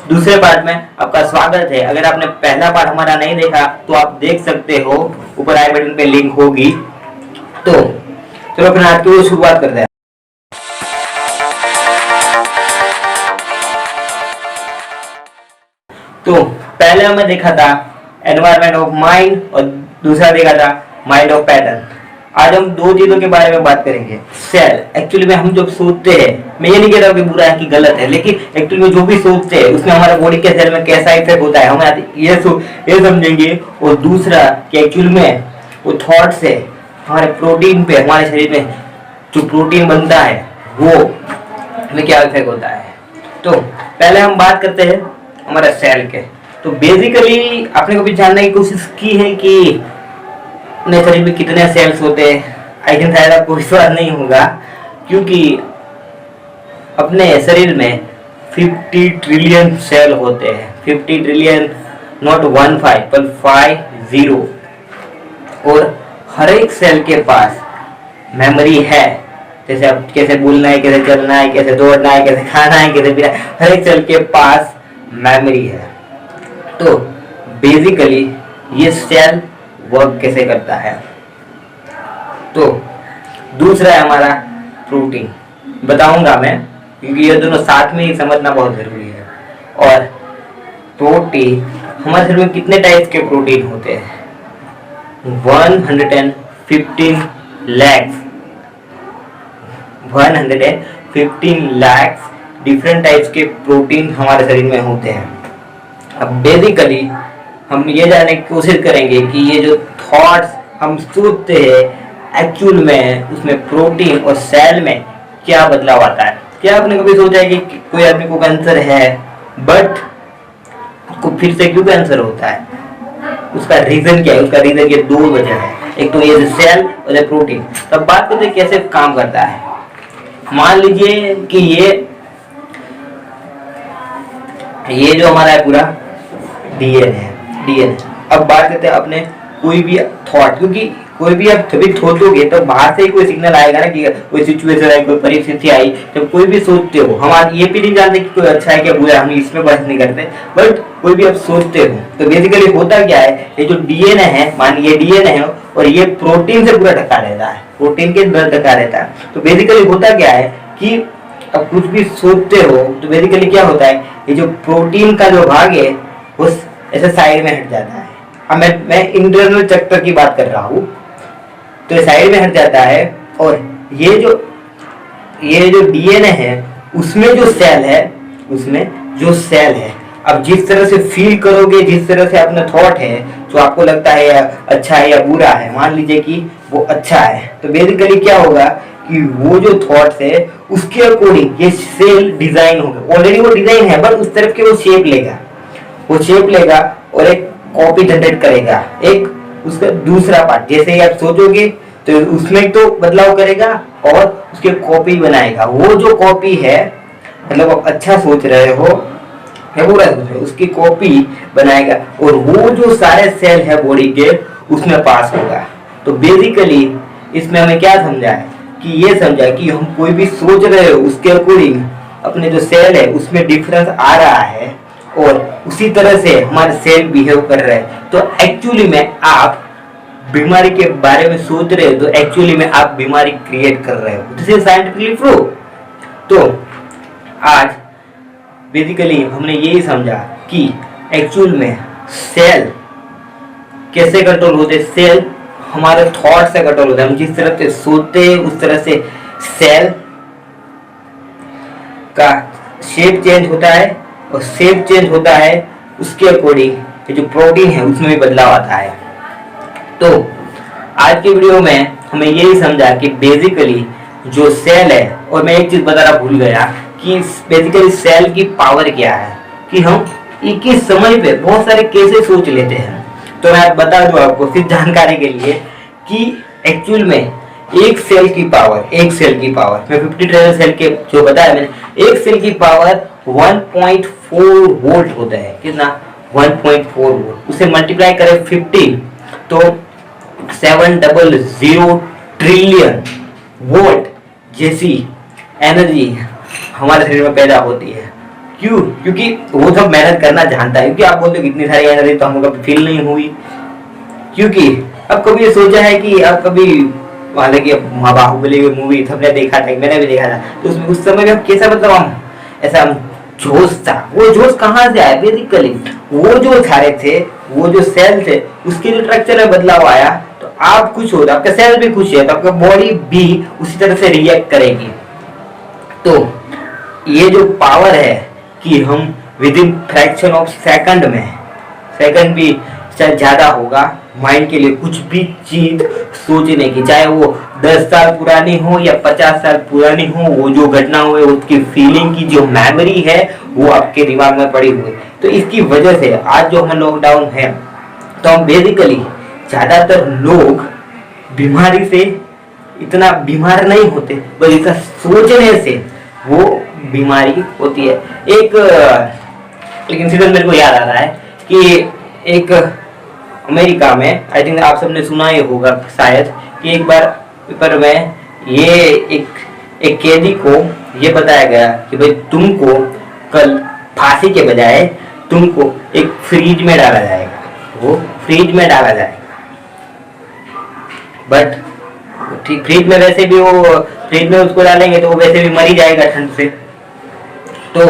दूसरे पार्ट में आपका स्वागत है। अगर आपने पहला पार्ट हमारा नहीं देखा तो आप देख सकते हो, ऊपर आई बटन पे लिंक होगी। तो चलो फिर आज की शुरुआत करते हैं। तो पहले हमने देखा था एनवायरनमेंट ऑफ माइंड और दूसरा देखा था माइंड ऑफ पैटर्न। आज हम दो चीजों के बारे में बात करेंगे। सेल, एक्चुअली में हम जब सोचते हैं, मैं ये नहीं कह रहा कि बुरा है कि गलत है, लेकिन एक्चुअली में जो भी सोचते हैं उसमें हमारा बॉडी के सेल में कैसा इफेक्ट होता है हम ये समझेंगे। और दूसरा कि एक्चुअली में वो थॉट से हमारे प्रोटीन पे, हमारे शरीर में जो प्रोटीन बनता है वो में क्या इफेक्ट होता है। तो पहले हम बात करते हैं हमारे सेल के। तो बेसिकली आपने कभी जानने की कोशिश की है कि अपने शरीर में कितने सेल्स होते हैं? आई थिंक शायद आपको विश्वास नहीं होगा, क्योंकि अपने शरीर में 50 ट्रिलियन सेल होते हैं। 50 ट्रिलियन, नॉट 15 पर 50। और हर एक सेल के पास मेमोरी है। जैसे अब कैसे बोलना है, कैसे चलना है, कैसे दौड़ना है, कैसे खाना है, कैसे पीना है, हर एक सेल के पास मेमोरी है। तो बेसिकली ये सेल वर्क कैसे करता है। तो दूसरा है हमारा प्रोटीन, बताऊंगा मैं, क्योंकि ये दोनों साथ में ही समझना बहुत जरूरी है। और प्रोटीन, हमारे शरीर में कितने टाइप के प्रोटीन होते हैं? 115 लाख डिफरेंट टाइप्स के प्रोटीन हमारे शरीर में होते हैं। अब बेसिकली हम ये जानने की कोशिश करेंगे कि ये जो थॉट्स हम सोचते हैं एक्चुअल में उसमें प्रोटीन और सेल में क्या बदलाव आता है। क्या आपने कभी सोचा है कि कोई आदमी को कैंसर है बट उसको फिर से क्यों कैंसर होता है? उसका रीजन क्या है? उसका रीजन ये दो वजह है, एक तो ये सेल और ये प्रोटीन। तब बात करते हैं कैसे काम करता है। मान लीजिए कि ये जो हमारा है पूरा डीएनए है। अब बात करते हैं अपने कोई भी थॉट, क्योंकि कोई भी आप जब सोचोगे तो बाहर से ही कोई सिग्नल आएगा ना कि कोई सिचुएशन आई, कोई परिस्थिति आई। जब कोई भी सोचते हो, हम ये भी नहीं जानते कि कोई अच्छा है क्या बुरा है, हम इसमें बहस नहीं करते, बट कोई भी आप सोचते हो तो बेसिकली होता क्या है, ये जो डीएनए है, मान ये डीएनए है और ये प्रोटीन से पूरा ढका रहता है, प्रोटीन के अंदर ढका रहता है। तो बेसिकली होता क्या है कि अब कुछ भी सोचते हो तो बेसिकली क्या होता है, ये जो प्रोटीन का जो भाग है वो ऐसे साइड में हट जाता है। अब मैं इंटरनल चक्कर की बात कर रहा हूँ, तो ये साइड में हट जाता है। और ये जो डीएनए है उसमें जो सेल है, अब जिस तरह से फील करोगे, जिस तरह से अपना थॉट है, जो आपको लगता है या अच्छा है या बुरा है, मान लीजिए कि वो अच्छा है, तो बेसिकली क्या होगा कि वो जो थॉट्स है उसके अकॉर्डिंग ये सेल डिजाइन होगा। ऑलरेडी वो डिजाइन है बट उस तरफ के वो शेप लेगा और एक कॉपी जनरेट करेगा, एक उसका दूसरा पार्ट। जैसे ही आप सोचोगे तो उसमें तो बदलाव करेगा और उसके कॉपी बनाएगा। वो जो कॉपी है, मतलब आप अच्छा सोच रहे हो या बुरा सोच रहे हो, उसकी कॉपी बनाएगा और वो जो सारे सेल है बॉडी के उसमें पास होगा। तो बेसिकली इसमें हमें क्या समझा है कि ये समझा कि हम कोई भी सोच रहे हो उसके अकॉर्डिंग अपने जो सेल है उसमें डिफरेंस आ रहा है और उसी तरह से हमारे सेल बिहेव कर रहे हैं। तो एक्चुअली में आप बीमारी के बारे में सोच रहे हो तो एक्चुअली में आप बीमारी क्रिएट कर रहे हो। This is scientifically prove. तो आज बेसिकली हमने यही समझा कि एक्चुअल में सेल कैसे कंट्रोल होते हैं। सेल हमारे थॉट से कंट्रोल होता है। हम जिस तरह से सोचते हैं उस तरह से सेल का शेप चेंज होता है और शेप चेंज होता है उसके अकॉर्डिंग जो प्रोटीन है उसमें भी बदलाव आता है। तो आज की वीडियो में हमें यही समझा कि बेसिकली जो सेल है, और मैं एक चीज बताना भूल गया कि बेसिकली सेल की पावर क्या है, कि हम एक ही समय पे बहुत सारे केसेस सोच लेते हैं। तो मैं बता दूं आपको सिर्फ जानकारी के लिए कि एक्चुअल में एक सेल की पावर मैं 50 ट्रिलियन सेल के जो बताया मैंने, एक सेल की पावर 1.4 वोल्ट होता है। कितना? 1.4 वोल्ट। उसे मल्टीप्लाई करें 50 तो 700 ट्रिलियन वोल्ट जैसी एनर्जी हमारे शरीर में पैदा होती है। क्यों? क्योंकि वो सब मेहनत करना जानता है। क्योंकि आप बोलते हो कितनी सारी एनर्जी तो हमको कभी फील नहीं हुई, क्योंकि अब कभी ये सोचा है कि अब कभी हालांकि बाहुबली मूवी सबने देखा था, मैंने भी देखा था, तो उसमें उस समय में कैसा मतलब हम ऐसा हम जोश था, वो जोश कहाँ से आया? बेसिकली वो जो सारे थे, वो जो सेल थे, उसके जो स्ट्रक्चर में बदलाव आया, तो आप खुश हो, आपका सेल भी खुश है, तो आपका बॉडी भी उसी तरह से रिएक्ट करेगी। तो ये जो पावर है कि हम with in fraction of second में, सेकंड भी शायद ज्यादा होगा, माइंड के लिए कुछ भी चीज सोचने की, चाहे वो 10 साल पुरानी हो या 50 साल पुरानी हो, वो जो घटना हुई उसकी फीलिंग की जो मेमोरी है वो आपके दिमाग में पड़ी हुई। तो इसकी वजह से आज जो हम लॉकडाउन है, तो हम बेसिकली ज्यादातर लोग बीमारी से इतना बीमार नहीं होते, बस इसका सोचने से वो बीमारी होती है। एक इंसिडेंट मेरे को याद आ रहा है कि एक अमेरिका में, आई थिंक आप सबने सुना ही होगा शायद, कि एक बार पेपर में ये एक कैदी को ये बताया गया कि भाई तुमको कल फांसी के बजाय तुमको एक फ्रिज में डाला जाएगा, वो फ्रिज में डाला जाएगा। बट ठीक फ्रिज में वैसे भी वो फ्रिज में उसको डालेंगे तो वो वैसे भी मर ही जाएगा ठंड से, तो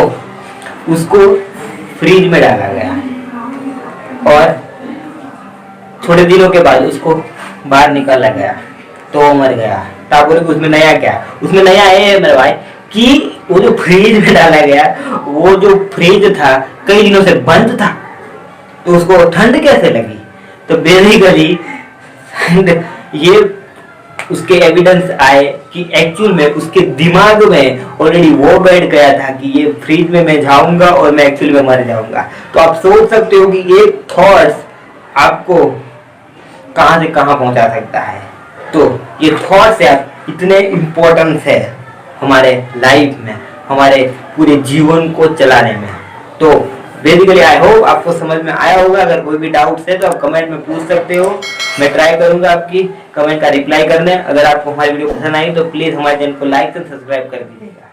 उसको फ्रिज में डाला गया और थोड़े दिनों के बाद उसको बाहर निकाला गया तो वो मर गया। तो आप बोले उसमें नया क्या? उसमें नया है मेरे भाई कि वो जो फ्रिज में डाला गया, वो जो फ्रिज था कई दिनों से बंद था, तो उसको ठंड कैसे लगी? तो बेसिकली ये उसके एविडेंस आए कि एक्चुअल में उसके दिमाग में ऑलरेडी वो बैठ गया था कि ये फ्रिज में मैं जाऊंगा और मैं एक्चुअल में मर जाऊंगा। तो आप सोच सकते हो कि ये थॉट्स आपको कहां से कहां पहुंचा सकता है। तो ये थॉट्स इतने इम्पोर्टेंस है हमारे लाइफ में, हमारे पूरे जीवन को चलाने में। तो बेसिकली आई होप आपको समझ में आया होगा। अगर कोई भी डाउट्स है तो आप कमेंट में पूछ सकते हो, मैं ट्राई करूंगा आपकी कमेंट का रिप्लाई करने। अगर आपको हमारी वीडियो पसंद आई तो प्लीज हमारे चैनल को लाइक और सब्सक्राइब कर दीजिएगा।